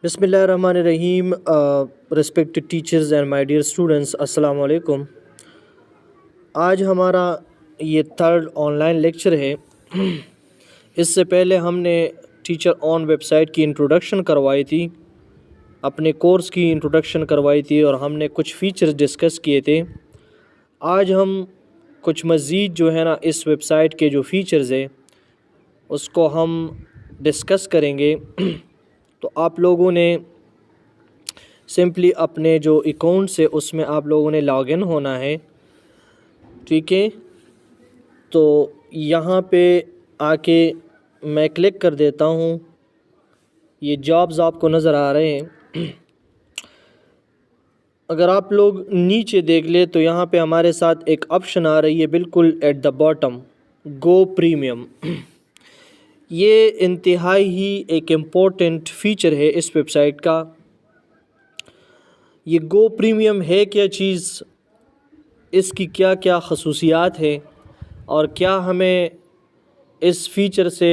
بسم اللہ الرحمن الرحیم. Respected teachers and my dear students, السلام علیکم. آج ہمارا یہ تھرڈ آن لائن لیکچر ہے. اس سے پہلے ہم نے ٹیچر آن ویب سائٹ کی انٹروڈکشن کروائی تھی، اپنے کورس کی انٹروڈکشن کروائی تھی اور ہم نے کچھ فیچرز ڈسکس کیے تھے. آج ہم کچھ مزید جو ہے نا اس ویب سائٹ کے جو فیچرز ہیں اس کو ہم ڈسکس کریں گے. تو آپ لوگوں نے سمپلی اپنے جو اکاؤنٹس ہے اس میں آپ لوگوں نے لاگ ان ہونا ہے، ٹھیک ہے. تو یہاں پہ آ کے میں کلک کر دیتا ہوں. یہ جابز آپ کو نظر آ رہے ہیں. اگر آپ لوگ نیچے دیکھ لیں تو یہاں پہ ہمارے ساتھ ایک آپشن آ رہی ہے بالکل at the bottom, go premium. یہ انتہائی ہی ایک امپورٹنٹ فیچر ہے اس ویب سائٹ کا. یہ گو پریمیم ہے کیا چیز، اس کی کیا کیا خصوصیات ہیں اور کیا ہمیں اس فیچر سے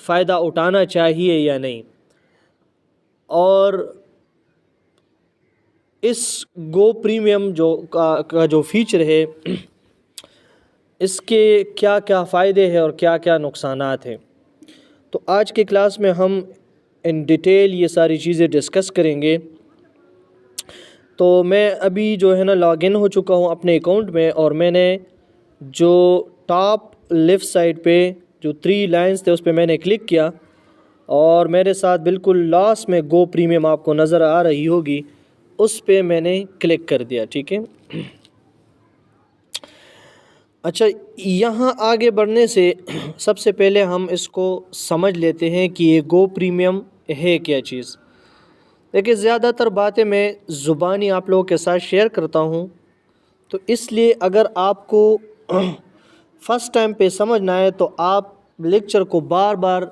فائدہ اٹھانا چاہیے یا نہیں، اور اس گو پریمیم کا جو فیچر ہے اس کے کیا کیا فائدے ہیں اور کیا کیا نقصانات ہیں. تو آج کے کلاس میں ہم ان ڈیٹیل یہ ساری چیزیں ڈسکس کریں گے. تو میں ابھی جو ہے نا لاگ ان ہو چکا ہوں اپنے اکاؤنٹ میں، اور میں نے جو ٹاپ لیفٹ سائڈ پہ جو 3 لائنز تھے اس پہ میں نے کلک کیا، اور میرے ساتھ بالکل لاسٹ میں گو پریمیم آپ کو نظر آ رہی ہوگی، اس پہ میں نے کلک کر دیا. ٹھیک ہے. اچھا، یہاں آگے بڑھنے سے سب سے پہلے ہم اس کو سمجھ لیتے ہیں کہ یہ گو پریمیم ہے کیا چیز. دیکھیں، زیادہ تر باتیں میں زبانی آپ لوگوں کے ساتھ شیئر کرتا ہوں، تو اس لیے اگر آپ کو فرسٹ ٹائم پہ سمجھنا ہے تو آپ لیکچر کو بار بار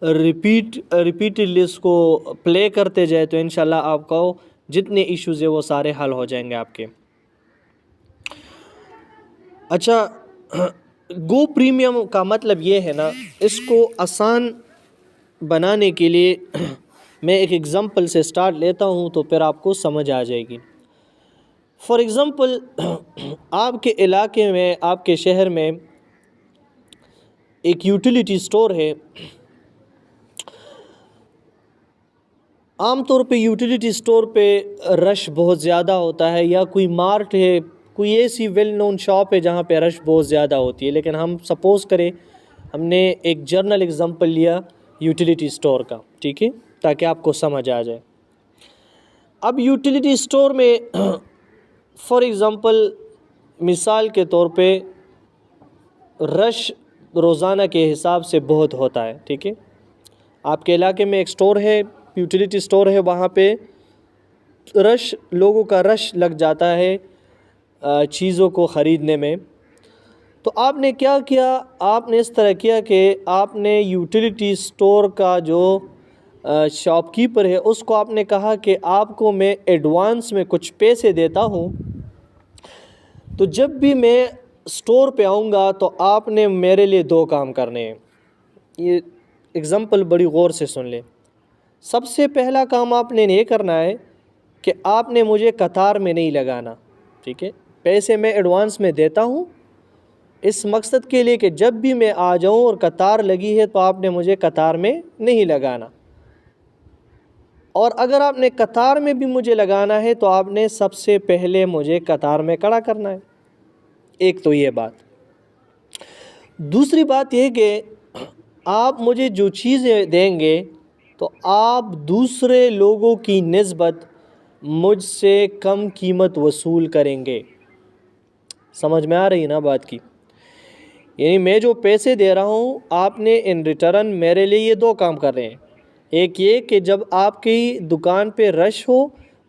ریپیٹڈلی اس کو پلے کرتے جائے تو انشاءاللہ آپ کو جتنے ایشوز ہیں وہ سارے حل ہو جائیں گے آپ کے. اچھا، گو پریمیم کا مطلب یہ ہے نا، اس کو آسان بنانے کے لیے میں ایک ایگزامپل سے سٹارٹ لیتا ہوں تو پھر آپ کو سمجھ آ جائے گی. فار ایگزامپل، آپ کے علاقے میں، آپ کے شہر میں ایک یوٹیلیٹی سٹور ہے. عام طور پہ یوٹیلیٹی سٹور پہ رش بہت زیادہ ہوتا ہے، یا کوئی مارٹ ہے، کوئی ایسی ویل نون شاپ ہے جہاں پہ رش بہت زیادہ ہوتی ہے. لیکن ہم سپوز کریں ہم نے ایک جرنل ایگزامپل لیا یوٹیلیٹی سٹور کا، ٹھیک ہے، تاکہ آپ کو سمجھ آ جائے. اب یوٹیلیٹی سٹور میں فار ایگزامپل، مثال کے طور پہ رش روزانہ کے حساب سے بہت ہوتا ہے. ٹھیک ہے. آپ کے علاقے میں ایک سٹور ہے، یوٹیلیٹی سٹور ہے، وہاں پہ لوگوں کا رش لگ جاتا ہے چیزوں کو خریدنے میں. تو آپ نے کیا کیا، آپ نے اس طرح کیا کہ آپ نے یوٹیلیٹی سٹور کا جو شاپ کیپر ہے اس کو آپ نے کہا کہ آپ کو میں ایڈوانس میں کچھ پیسے دیتا ہوں، تو جب بھی میں سٹور پہ آؤں گا تو آپ نے میرے لیے 2 کام کرنے ہیں. یہ ایگزامپل بڑی غور سے سن لیں. سب سے پہلا کام آپ نے یہ کرنا ہے کہ آپ نے مجھے قطار میں نہیں لگانا. ٹھیک ہے. پیسے میں ایڈوانس میں دیتا ہوں اس مقصد کے لیے کہ جب بھی میں آ جاؤں اور قطار لگی ہے تو آپ نے مجھے قطار میں نہیں لگانا. اور اگر آپ نے قطار میں بھی مجھے لگانا ہے تو آپ نے سب سے پہلے مجھے قطار میں کھڑا کرنا ہے. ایک تو یہ بات. دوسری بات یہ کہ آپ مجھے جو چیزیں دیں گے تو آپ دوسرے لوگوں کی نسبت مجھ سے کم قیمت وصول کریں گے. سمجھ میں آ رہی نا بات کی؟ یعنی میں جو پیسے دے رہا ہوں آپ نے ان ریٹرن میرے لیے یہ 2 کام کر رہے ہیں. ایک یہ کہ جب آپ کی دکان پہ رش ہو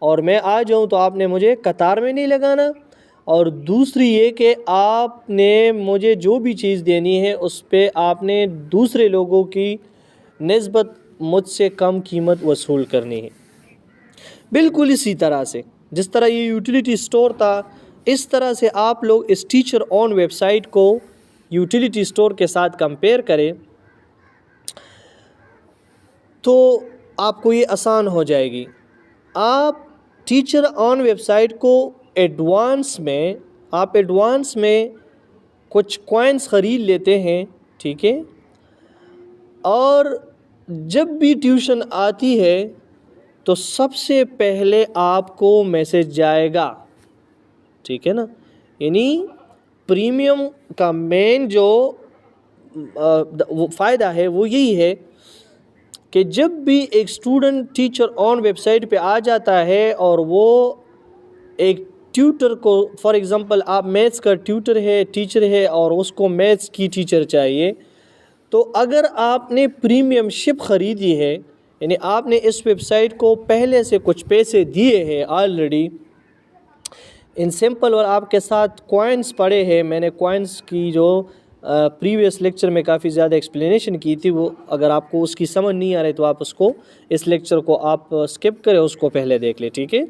اور میں آ جاؤں تو آپ نے مجھے قطار میں نہیں لگانا، اور دوسری یہ کہ آپ نے مجھے جو بھی چیز دینی ہے اس پہ آپ نے دوسرے لوگوں کی نسبت مجھ سے کم قیمت وصول کرنی ہے. بالکل اسی طرح سے جس طرح یہ یوٹیلیٹی سٹور تھا، اس طرح سے آپ لوگ اس ٹیچر آن ویب سائٹ کو یوٹیلیٹی سٹور کے ساتھ کمپیئر کریں تو آپ کو یہ آسان ہو جائے گی. آپ ٹیچر آن ویب سائٹ کو ایڈوانس میں کچھ کوائنس خرید لیتے ہیں, ٹھیک ہے, اور جب بھی ٹیوشن آتی ہے تو سب سے پہلے آپ کو میسج جائے گا, ٹھیک ہے نا. یعنی پریمیم کا مین جو فائدہ ہے وہ یہی ہے کہ جب بھی ایک student teacher on website پہ آ جاتا ہے اور وہ ایک ٹیوٹر کو, فار ایگزامپل آپ میتھس کا ٹیچر ہے اور اس کو میتھس کی ٹیچر چاہیے, تو اگر آپ نے پریمیم شپ خریدی ہے, یعنی آپ نے اس ویب سائٹ کو پہلے سے کچھ پیسے دیے ہیں آلریڈی ان سمپل, اور آپ کے ساتھ کوائنس پڑے ہیں. میں نے کوائنس کی جو پریویس لیکچر میں کافی زیادہ ایکسپلینیشن کی تھی, وہ اگر آپ کو اس کی سمجھ نہیں آ رہی تو آپ اس لیکچر کو آپ سکپ کریں, اس کو پہلے دیکھ لیں, ٹھیک ہے.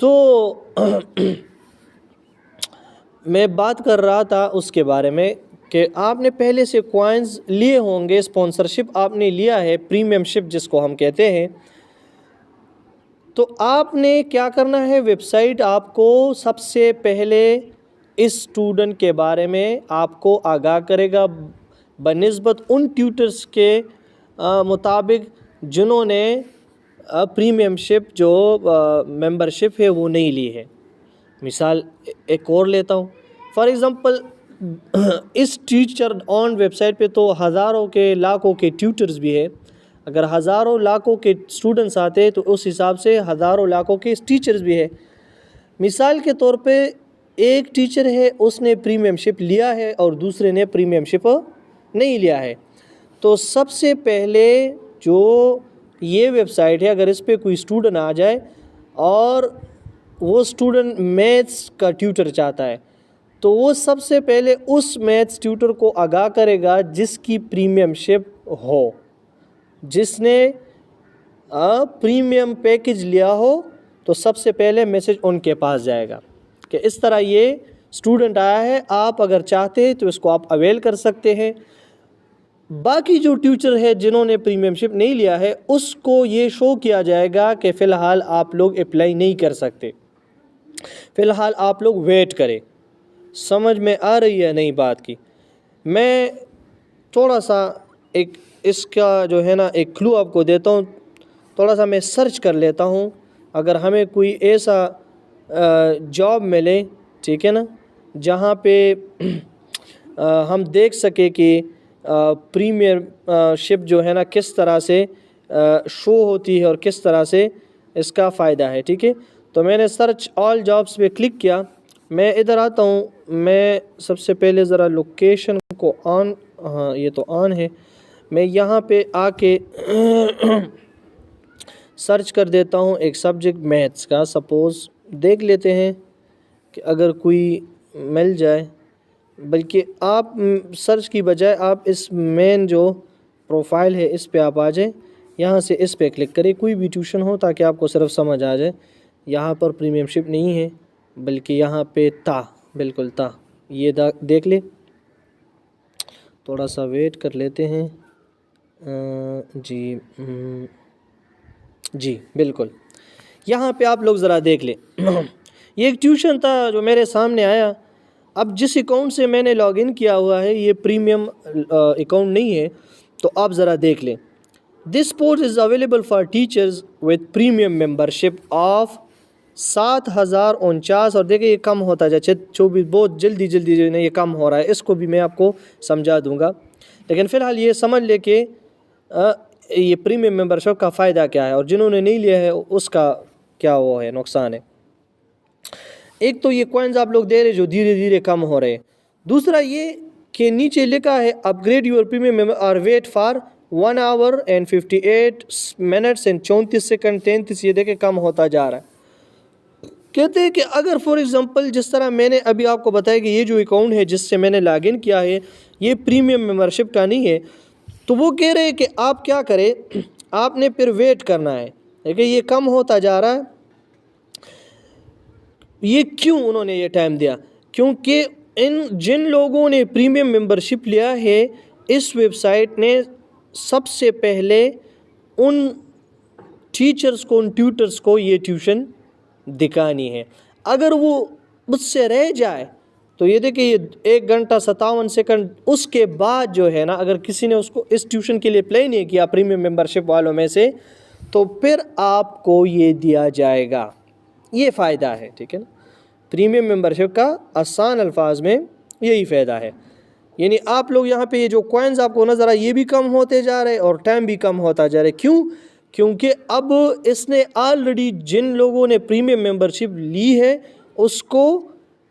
تو میں بات کر رہا تھا اس کے بارے میں کہ آپ نے پہلے سے کوائنز لیے ہوں گے, اسپانسرشپ آپ نے لیا ہے, پریمیم شپ جس کو ہم کہتے ہیں. تو آپ نے کیا کرنا ہے, ویب سائٹ آپ کو سب سے پہلے اس اسٹوڈنٹ کے بارے میں آپ کو آگاہ کرے گا بنسبت ان ٹیوٹرز کے مطابق جنہوں نے پریمیم شپ جو ممبر شپ ہے وہ نہیں لی ہے. مثال ایک اور لیتا ہوں, فار ایگزامپل اس ٹیچر آن ویب سائٹ پہ تو ہزاروں کے لاکھوں کے ٹیوٹرز بھی ہے. اگر ہزاروں لاکھوں کے اسٹوڈنٹس آتے ہیں تو اس حساب سے ہزاروں لاکھوں کے ٹیچرز بھی ہے. مثال کے طور پہ ایک ٹیچر ہے, اس نے پریمیم شپ لیا ہے اور دوسرے نے پریمیم شپ نہیں لیا ہے. تو سب سے پہلے جو یہ ویب سائٹ ہے, اگر اس پہ کوئی اسٹوڈنٹ آ جائے اور وہ اسٹوڈنٹ میتھس کا ٹیوٹر چاہتا ہے, تو وہ سب سے پہلے اس میتھس ٹیوٹر کو آگاہ کرے گا جس کی پریمیم شپ ہو, جس نے پریمیم پیکج لیا ہو. تو سب سے پہلے میسج ان کے پاس جائے گا کہ اس طرح یہ اسٹوڈنٹ آیا ہے, آپ اگر چاہتے ہیں تو اس کو آپ اویل کر سکتے ہیں. باقی جو ٹیچر ہے جنہوں نے پریمیم شپ نہیں لیا ہے, اس کو یہ شو کیا جائے گا کہ فی الحال آپ لوگ اپلائی نہیں کر سکتے, فی الحال آپ لوگ ویٹ کریں. سمجھ میں آ رہی ہے نہیں بات کی؟ میں تھوڑا سا ایک اس کا جو ہے نا ایک کلو آپ کو دیتا ہوں. تھوڑا سا میں سرچ کر لیتا ہوں, اگر ہمیں کوئی ایسا جاب ملے, ٹھیک ہے نا, جہاں پہ ہم دیکھ سکے کہ پریمیم شپ جو ہے نا کس طرح سے شو ہوتی ہے اور کس طرح سے اس کا فائدہ ہے, ٹھیک ہے. تو میں نے سرچ آل جابس پہ کلک کیا. میں ادھر آتا ہوں, میں سب سے پہلے ذرا لوکیشن کو آن, ہاں یہ تو آن ہے, میں یہاں پہ آ کے سرچ کر دیتا ہوں ایک سبجیکٹ میتھس کا. سپوز دیکھ لیتے ہیں کہ اگر کوئی مل جائے, بلکہ آپ سرچ کی بجائے آپ اس مین جو پروفائل ہے اس پہ آپ آ جائیں, یہاں سے اس پہ کلک کریں, کوئی بھی ٹیوشن ہو تاکہ آپ کو صرف سمجھ آ جائے. یہاں پر پریمیم شپ نہیں ہے بلکہ یہاں پہ تھا, بالکل تھا, یہ دیکھ لیں. تھوڑا سا ویٹ کر لیتے ہیں. جی بالکل, یہاں پہ آپ لوگ ذرا دیکھ لیں. یہ ایک ٹیوشن تھا جو میرے سامنے آیا. اب جس اکاؤنٹ سے میں نے لاگ ان کیا ہوا ہے یہ پریمیم اکاؤنٹ نہیں ہے, تو آپ ذرا دیکھ لیں. This post is available for teachers with premium member ship of 7,049. اور دیکھیں یہ کم ہوتا جائے, 24, بہت جلدی جو ہے یہ کم ہو رہا ہے. اس کو بھی میں آپ کو سمجھا دوں گا, لیکن فی الحال یہ سمجھ لے کہ یہ پریمیم ممبر شپ کا فائدہ کیا ہے اور جنہوں نے نہیں لیا ہے اس کا کیا وہ ہے, نقصان ہے. ایک تو یہ کوائنز آپ لوگ دے رہے جو دھیرے دھیرے کم ہو رہے. دوسرا یہ کہ نیچے لکھا ہے اپ گریڈ یور پریمیم ممبر اور wait for 1 hour and 58 minutes and 34 seconds 33. یہ دیکھیں کم ہوتا جا رہا ہے. کہتے ہیں کہ اگر فار ایگزامپل جس طرح میں نے ابھی آپ کو بتایا کہ یہ جو اکاؤنٹ ہے جس سے میں نے لاگ ان کیا ہے یہ پریمیم ممبرشپ کا نہیں ہے, تو وہ کہہ رہے ہیں کہ آپ کیا کریں, آپ نے پھر ویٹ کرنا ہے. دیکھیں یہ کم ہوتا جا رہا ہے. یہ کیوں انہوں نے یہ ٹائم دیا؟ کیونکہ جن لوگوں نے پریمیم ممبرشپ لیا ہے اس ویب سائٹ نے سب سے پہلے ان ٹیچرز کو, ان ٹیوٹرز کو یہ ٹیوشن دکھانی ہے. اگر وہ مجھ سے رہ جائے تو یہ دیکھیں یہ 1 گھنٹہ 57 سیکنڈ اس کے بعد جو ہے نا, اگر کسی نے اس کو اس ٹیوشن کے لیے اپلائی نہیں کیا پریمیم ممبرشپ والوں میں سے, تو پھر آپ کو یہ دیا جائے گا. یہ فائدہ ہے, ٹھیک ہے نا. پریمیم ممبرشپ کا آسان الفاظ میں یہی فائدہ ہے. یعنی آپ لوگ یہاں پہ یہ جو کوائنز آپ کو نظر آئے یہ بھی کم ہوتے جا رہے اور ٹائم بھی کم ہوتا جا رہا ہے. کیوں؟ کیونکہ اب اس نے آلریڈی جن لوگوں نے پریمیم ممبرشپ لی ہے اس کو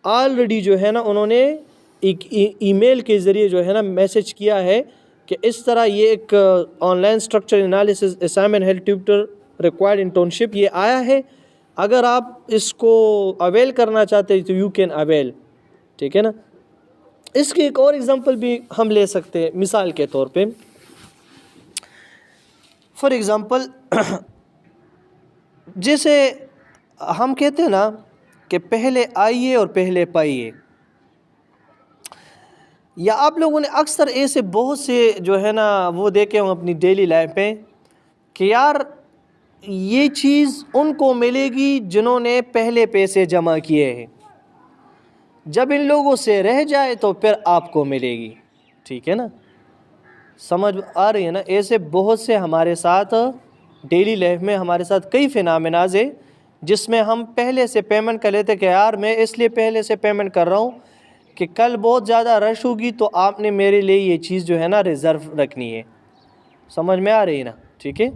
آلریڈی جو ہے نا انہوں نے ایک ای میل کے ذریعے جو ہے نا میسج کیا ہے کہ اس طرح یہ ایک online structure analysis assignment health tutor required internship یہ آیا ہے. اگر آپ اس کو اویل کرنا چاہتے ہیں تو یو کین اویل, ٹھیک ہے نا. اس کی ایک اور اگزامپل بھی ہم لے سکتے ہیں مثال کے طور پہ. فار ایگزامپل جیسے ہم کہتے ہیں نا کہ پہلے آئیے اور پہلے پائیے, یا آپ لوگوں نے اکثر ایسے بہت سے جو ہے نا وہ دیکھے ہوں اپنی ڈیلی لائف میں کہ یار یہ چیز ان کو ملے گی جنہوں نے پہلے پیسے جمع کیے ہیں, جب ان لوگوں سے رہ جائے تو پھر آپ کو ملے گی, ٹھیک ہے نا. سمجھ آ رہی ہے نا. ایسے بہت سے ہمارے ساتھ ڈیلی لائف میں ہمارے ساتھ کئی فینامناز ہیں جس میں ہم پہلے سے پیمنٹ کر لیتے کہ یار میں اس لیے پہلے سے پیمنٹ کر رہا ہوں کہ کل بہت زیادہ رش ہوگی تو آپ نے میرے لیے یہ چیز جو ہے نا ریزرو رکھنی ہے. سمجھ میں آ رہی ہے نا, ٹھیک ہے.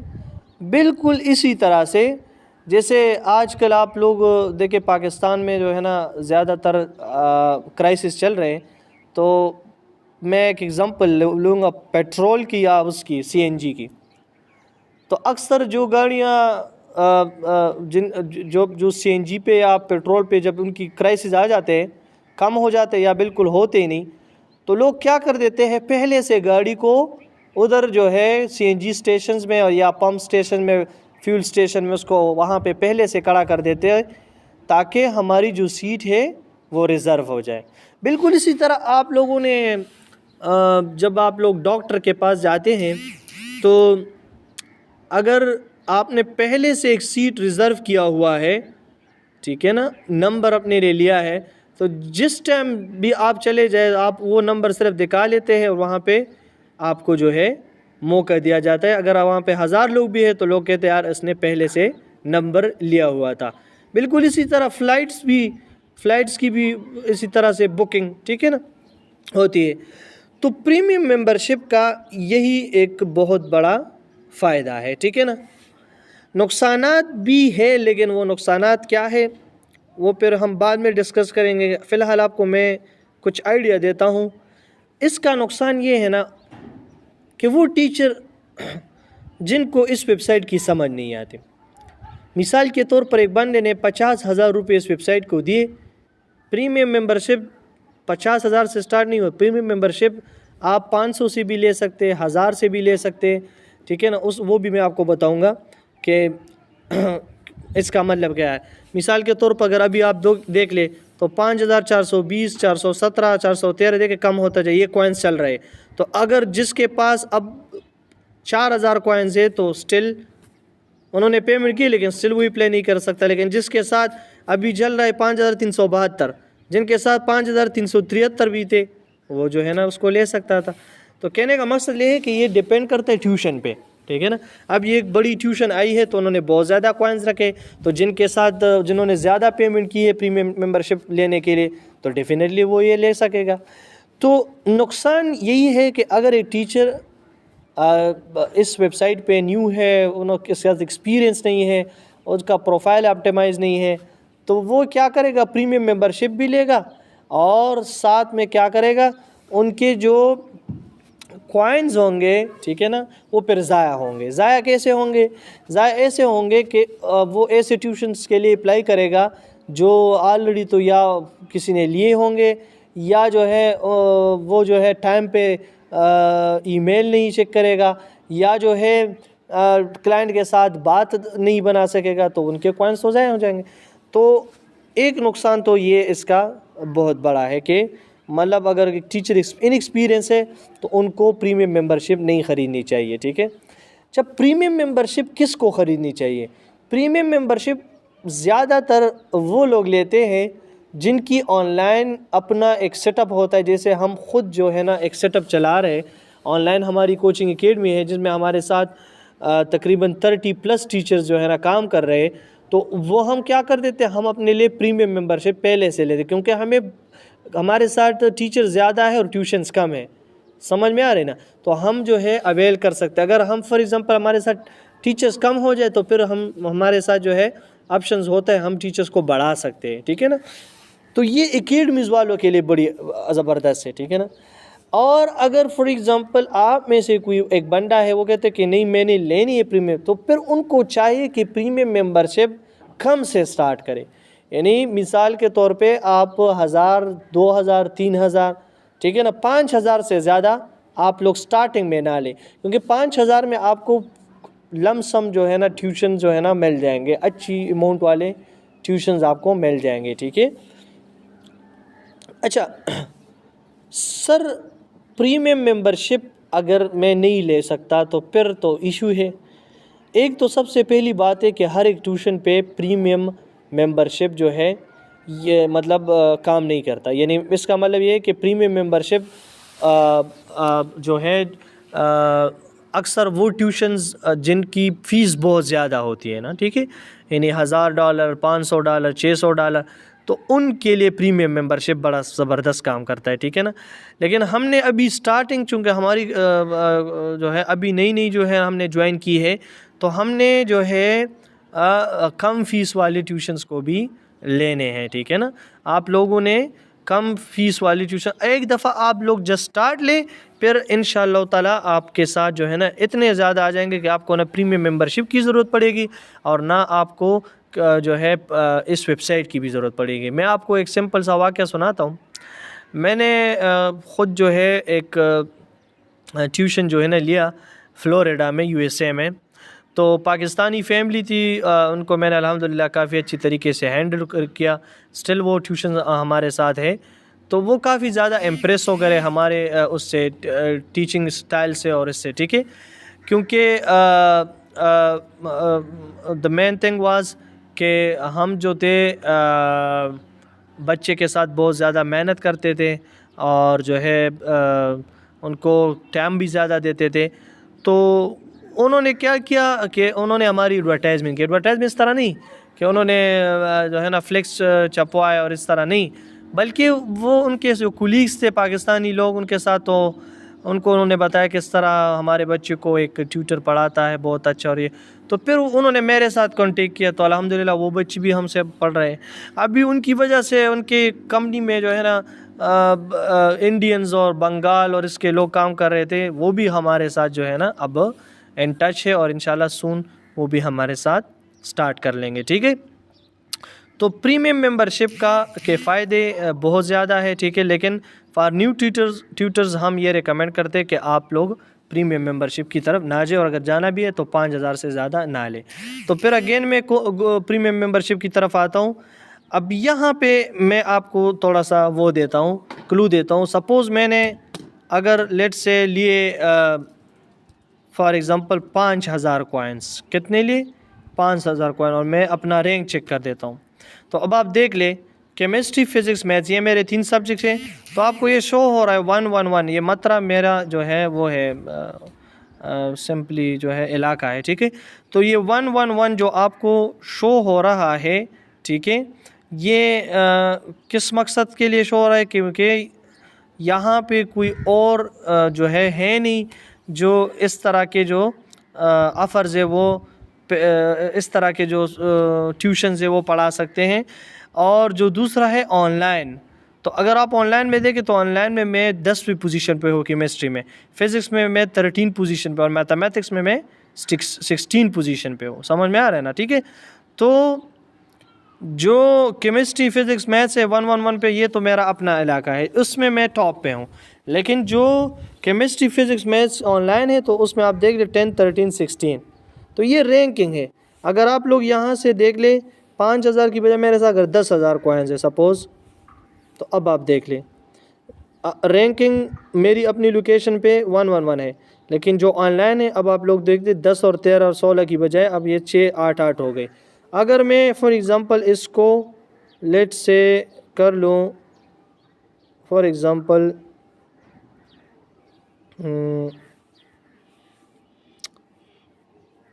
بالکل اسی طرح سے جیسے آج کل آپ لوگ دیکھیں پاکستان میں جو ہے نا زیادہ تر کرائسس چل رہے ہیں, تو میں ایک ایگزامپل لوں گا پیٹرول کی یا اس کی سی این جی کی. تو اکثر جو گاڑیاں جو سی این جی پہ یا پیٹرول پہ جب ان کی کرائسس آ جاتے ہیں, کم ہو جاتے ہیں یا بالکل ہوتے ہی نہیں, تو لوگ کیا کر دیتے ہیں پہلے سے گاڑی کو ادھر جو ہے سی این جی اسٹیشنز میں اور یا پمپ اسٹیشن میں فیول اسٹیشن میں اس کو وہاں پہ پہلے سے کھڑا کر دیتے ہیں تاکہ ہماری جو سیٹ ہے وہ ریزرو ہو جائے. بالکل اسی طرح آپ لوگوں نے جب آپ لوگ ڈاکٹر کے پاس جاتے ہیں تو اگر آپ نے پہلے سے ایک سیٹ ریزرو کیا ہوا ہے, ٹھیک ہے نا, نمبر اپنے لے لیا ہے, تو جس ٹائم بھی آپ چلے جائے آپ وہ نمبر صرف دکھا لیتے ہیں اور وہاں پہ آپ کو جو ہے موقع دیا جاتا ہے. اگر وہاں پہ 1000 لوگ بھی ہیں تو لوگ کہتے ہیں یار اس نے پہلے سے نمبر لیا ہوا تھا. بالکل اسی طرح فلائٹس کی بھی اسی طرح سے بکنگ, ٹھیک ہے نا, ہوتی ہے. تو پریمیم ممبرشپ کا یہی ایک بہت بڑا فائدہ ہے, ٹھیک ہے نا. نقصانات بھی ہے لیکن وہ نقصانات کیا ہے وہ پھر ہم بعد میں ڈسکس کریں گے. فی الحال آپ کو میں کچھ آئیڈیا دیتا ہوں. اس کا نقصان یہ ہے نا کہ وہ ٹیچر جن کو اس ویب سائٹ کی سمجھ نہیں آتی, مثال کے طور پر ایک بندے نے 50,000 روپے اس ویب سائٹ کو دیے. پریمیم ممبرشپ 50,000 سے سٹارٹ نہیں ہو, پریمیم ممبرشپ آپ 500 سے بھی لے سکتے, 1000 سے بھی لے سکتے, ٹھیک ہے نا. وہ بھی میں آپ کو بتاؤں گا کہ اس کا مطلب کیا ہے. مثال کے طور پر اگر ابھی آپ دیکھ لیں تو 5,420 417 413 دیکھیں کم ہوتا جائے, یہ کوائنس چل رہے. تو اگر جس کے پاس اب 4,000 کوائنز ہے تو سٹل انہوں نے پیمنٹ کی لیکن سٹل وہی پلے نہیں کر سکتا. لیکن جس کے ساتھ ابھی چل رہا ہے 5,372, جن کے ساتھ 5,373 بھی تھے وہ جو ہے نا اس کو لے سکتا تھا. تو کہنے کا مقصد یہ ہے کہ یہ ڈیپینڈ کرتا ہے ٹیوشن پہ, ٹھیک ہے نا. اب یہ ایک بڑی ٹیوشن آئی ہے تو انہوں نے بہت زیادہ کوائنز رکھے, تو جنہوں نے زیادہ پیمنٹ کی ہے پریمیم ممبرشپ لینے کے لیے تو ڈیفینیٹلی وہ یہ لے سکے گا. تو نقصان یہی ہے کہ اگر ایک ٹیچر اس ویب سائٹ پہ نیو ہے, انہوں کے ساتھ ایکسپیرینس نہیں ہے, اس کا پروفائل آپٹیمائز نہیں ہے, تو وہ کیا کرے گا پریمیم ممبرشپ بھی لے گا اور ساتھ میں کیا کرے گا ان کے جو کوائنز ہوں گے, ٹھیک ہے نا, وہ پھر ضائع ہوں گے. ضائع کیسے ہوں گے؟ ضائع ایسے ہوں گے کہ وہ ایسے ٹیوشنس کے لیے اپلائی کرے گا جو آلریڈی تو یا کسی نے لیے ہوں گے یا جو ہے وہ جو ہے ٹائم پہ ای میل نہیں چیک کرے گا یا جو ہے کلائنٹ کے ساتھ بات نہیں بنا سکے گا, تو ان کے کوائنس تو ضائع ہو جائیں گے. تو ایک نقصان تو یہ اس کا بہت بڑا ہے کہ مطلب اگر ایک ٹیچر ان ایکسپیرینس ہے تو ان کو پریمیم ممبرشپ نہیں خریدنی چاہیے, ٹھیک ہے. اچھا پریمیم ممبرشپ کس کو خریدنی چاہیے؟ پریمیم ممبرشپ زیادہ تر وہ لوگ لیتے ہیں جن کی آن لائن اپنا ایک سیٹ اپ ہوتا ہے. جیسے ہم خود جو ہے نا ایک سیٹ اپ چلا رہے ہیں آن لائن، ہماری کوچنگ اکیڈمی ہے جس میں ہمارے ساتھ تقریباً 30+ ٹیچرز جو ہے نا کام کر رہے ہیں. تو وہ ہم کیا کر دیتے ہیں، ہم اپنے لیے پریمیم ممبرشپ پہلے سے لیتے کیونکہ ہمارے ساتھ ٹیچر زیادہ ہے اور ٹیوشنز کم ہیں. سمجھ میں آ رہے نا؟ تو ہم جو ہے اویل کر سکتے ہیں. اگر ہم فار ایگزامپل ہمارے ساتھ ٹیچرز کم ہو جائے تو پھر ہمارے ساتھ جو ہے آپشنز ہوتا ہے، ہم ٹیچرز کو بڑھا سکتے ہیں. ٹھیک ہے نا؟ تو یہ اکیڈمیز والوں کے لیے بڑی زبردست ہے. ٹھیک ہے نا؟ اور اگر فار ایگزامپل آپ میں سے کوئی ایک بندہ ہے وہ کہتے کہ نہیں میں نے لینی ہے پریمیم، تو پھر ان کو چاہیے کہ پریمیم ممبرشپ کم سے سٹارٹ کرے. یعنی مثال کے طور پہ آپ 1000 2000 3000، ٹھیک ہے نا، 5000 سے زیادہ آپ لوگ سٹارٹنگ میں نہ لیں، کیونکہ 5000 میں آپ کو لم سم جو ہے نا ٹیوشن جو ہے نا مل جائیں گے، اچھی اماؤنٹ والے ٹیوشنز آپ کو مل جائیں گے. ٹھیک ہے؟ اچھا سر پریمیم ممبرشپ اگر میں نہیں لے سکتا تو پھر تو ایشو ہے. ایک تو سب سے پہلی بات ہے کہ ہر ایک ٹیوشن پہ پریمیم ممبرشپ جو ہے یہ مطلب کام نہیں کرتا. یعنی اس کا مطلب یہ ہے کہ پریمیم ممبرشپ جو ہے اکثر وہ ٹیوشنز جن کی فیس بہت زیادہ ہوتی ہے نا، ٹھیک ہے، یعنی $1000 $500 $600، تو ان کے لیے پریمیم ممبرشپ بڑا زبردست کام کرتا ہے. ٹھیک ہے نا؟ لیکن ہم نے ابھی سٹارٹنگ چونکہ ہماری جو ہے ابھی نئی جو ہے ہم نے جوائن کی ہے، تو ہم نے جو ہے کم فیس والے ٹیوشنز کو بھی لینے ہیں. ٹھیک ہے نا؟ آپ لوگوں نے کم فیس والی ٹیوشن ایک دفعہ آپ لوگ جسٹ سٹارٹ لیں، پھر انشاءاللہ تعالیٰ آپ کے ساتھ جو ہے نا اتنے زیادہ آ جائیں گے کہ آپ کو نہ پریمیم ممبرشپ کی ضرورت پڑے گی اور نہ آپ کو جو ہے اس ویب سائٹ کی بھی ضرورت پڑے گی. میں آپ کو ایک سمپل سا واقعہ سناتا ہوں. میں نے خود جو ہے ایک ٹیوشن جو ہے نا لیا فلوریڈا میں USA میں. تو پاکستانی فیملی تھی، ان کو میں نے الحمدللہ کافی اچھی طریقے سے ہینڈل کیا. اسٹل وہ ٹیوشن ہمارے ساتھ ہے، تو وہ کافی زیادہ امپریس ہو گئے ہمارے اس سے ٹیچنگ اسٹائل سے اور اس سے. ٹھیک ہے؟ کیونکہ دا مین تھنگ واز کہ ہم جو تھے بچے کے ساتھ بہت زیادہ محنت کرتے تھے اور جو ہے ان کو ٹائم بھی زیادہ دیتے تھے. تو انہوں نے کیا کیا کہ انہوں نے ہماری ایڈورٹائزمنٹ کی. ایڈورٹائزمنٹ اس طرح نہیں کہ انہوں نے جو ہے نا فلیکس چھپوائے اور اس طرح نہیں، بلکہ وہ ان کے جو کولیگس تھے پاکستانی لوگ ان کے ساتھ، تو ان کو انہوں نے بتایا کہ اس طرح ہمارے بچے کو ایک ٹیوٹر پڑھاتا ہے بہت اچھا. اور یہ تو پھر انہوں نے میرے ساتھ کانٹیکٹ کیا، تو الحمدللہ وہ بچے بھی ہم سے پڑھ رہے ہیں. ابھی ان کی وجہ سے ان کی کمپنی میں جو ہے نا انڈینز اور بنگال اور اس کے لوگ کام کر رہے تھے، وہ بھی ہمارے ساتھ جو ہے نا اب ان ٹچ ہے اور انشاءاللہ سون وہ بھی ہمارے ساتھ سٹارٹ کر لیں گے. ٹھیک ہے؟ تو پریمیم ممبرشپ کے فائدے بہت زیادہ ہے. ٹھیک ہے؟ لیکن فار نیو ٹیوٹرز ہم یہ ریکمینڈ کرتے کہ آپ لوگ پریمیم ممبرشپ کی طرف نہ جائیں، اور اگر جانا بھی ہے تو 5000 سے زیادہ نہ لیں. تو پھر اگین میں پریمیم ممبرشپ کی طرف آتا ہوں. اب یہاں پہ میں آپ کو تھوڑا سا وہ دیتا ہوں، کلو دیتا ہوں. سپوز میں نے اگر لیٹ سے لیے فار ایگزامپل 5000 کوائنس، کتنے لیے؟ 5000 کوائن، اور میں اپنا رینک چیک کر دیتا ہوں. تو اب آپ دیکھ لیں کیمسٹری فزکس میتھس یہ میرے 3 سبجیکٹس ہیں. تو آپ کو یہ شو ہو رہا ہے 111، یہ مطلب میرا جو ہے وہ ہے سمپلی جو ہے علاقہ ہے. ٹھیک ہے؟ تو یہ 111 جو آپ کو شو ہو رہا ہے، ٹھیک ہے، یہ کس مقصد کے لیے شو ہو رہا ہے؟ کیونکہ یہاں پہ کوئی اور جو ہے نہیں جو اس طرح کے جو آفرز ہے وہ اس طرح کے جو ٹیوشنز ہے وہ پڑھا سکتے ہیں. اور جو دوسرا ہے آن لائن. تو اگر آپ آن لائن میں دیکھیں تو آن لائن میں 10ویں پوزیشن پہ ہوں کیمسٹری میں، فزکس میں 13 پوزیشن پہ، اور میتھمیٹکس میں 16 پوزیشن پہ ہوں. سمجھ میں آ رہا ہے نا؟ ٹھیک ہے؟ تو جو کیمسٹری فزکس میتھس ہے 111 پہ، یہ تو میرا اپنا علاقہ ہے، اس میں ٹاپ پہ ہوں. لیکن جو chemistry physics maths on line ہے تو اس میں آپ دیکھ لیں 10 13 16. تو یہ رینکنگ ہے. اگر آپ لوگ یہاں سے دیکھ لیں 5000 کی بجائے میرے ساتھ اگر 10,000 کوائنز ہے سپوز، تو اب آپ دیکھ لیں رینکنگ میری اپنی لوکیشن پہ 111 ہے، لیکن جو آن لائن ہے اب آپ لوگ دیکھتے 10 اور 13 اور 16 کی بجائے اب یہ 6 8 8 ہو گئے. اگر میں فار ایگزامپل اس کو لیٹ سے کر لوں فار ایگزامپل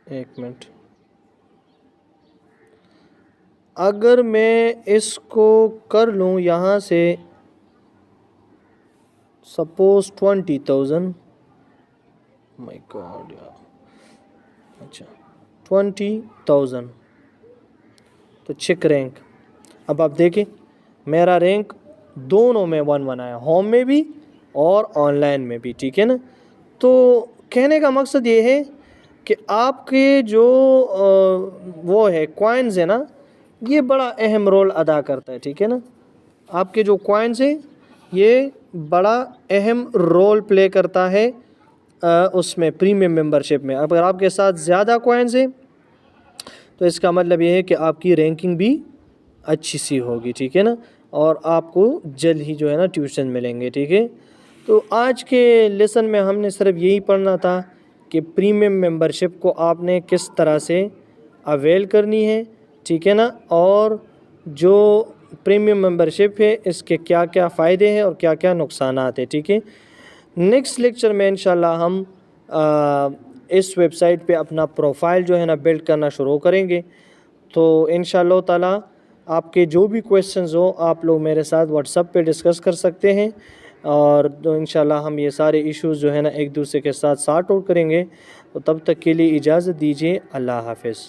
ایک منٹ، اگر میں اس کو کر لوں یہاں سے سپوز 20,000 مائی گاڈ یار، اچھا 20,000 تو چیک رینک. اب آپ دیکھیں میرا رینک دونوں میں 1 آیا، ہوم میں بھی اور آن لائن میں بھی، ٹھیک ہے نا. تو کہنے کا مقصد یہ ہے کہ آپ کے جو وہ ہے کوائنز ہے نا، یہ بڑا اہم رول ادا کرتا ہے، ٹھیک ہے نا. آپ کے جو کوائنز ہیں یہ بڑا اہم رول پلے کرتا ہے اس میں پریمیم ممبرشپ میں. اگر آپ کے ساتھ زیادہ کوائنز ہیں تو اس کا مطلب یہ ہے کہ آپ کی رینکنگ بھی اچھی سی ہوگی، ٹھیک ہے نا، اور آپ کو جلد ہی جو ہے نا ٹیوشن ملیں گے، ٹھیک ہے. تو آج کے لیسن میں ہم نے صرف یہی پڑھنا تھا کہ پریمیم ممبرشپ کو آپ نے کس طرح سے اویل کرنی ہے، ٹھیک ہے نا، اور جو پریمیم ممبرشپ ہے اس کے کیا کیا فائدے ہیں اور کیا کیا نقصانات ہیں، ٹھیک ہے. نیکسٹ لیکچر میں انشاءاللہ ہم اس ویب سائٹ پہ اپنا پروفائل جو ہے نا بلڈ کرنا شروع کریں گے. تو انشاءاللہ تعالیٰ آپ کے جو بھی کویسچنز ہو آپ لوگ میرے ساتھ واٹس ایپ پہ ڈسکس کر سکتے ہیں، اور انشاءاللہ ہم یہ سارے ایشوز جو ہے نا ایک دوسرے کے ساتھ سارٹ آؤٹ کریں گے. تو تب تک کے لیے اجازت دیجیے، اللہ حافظ.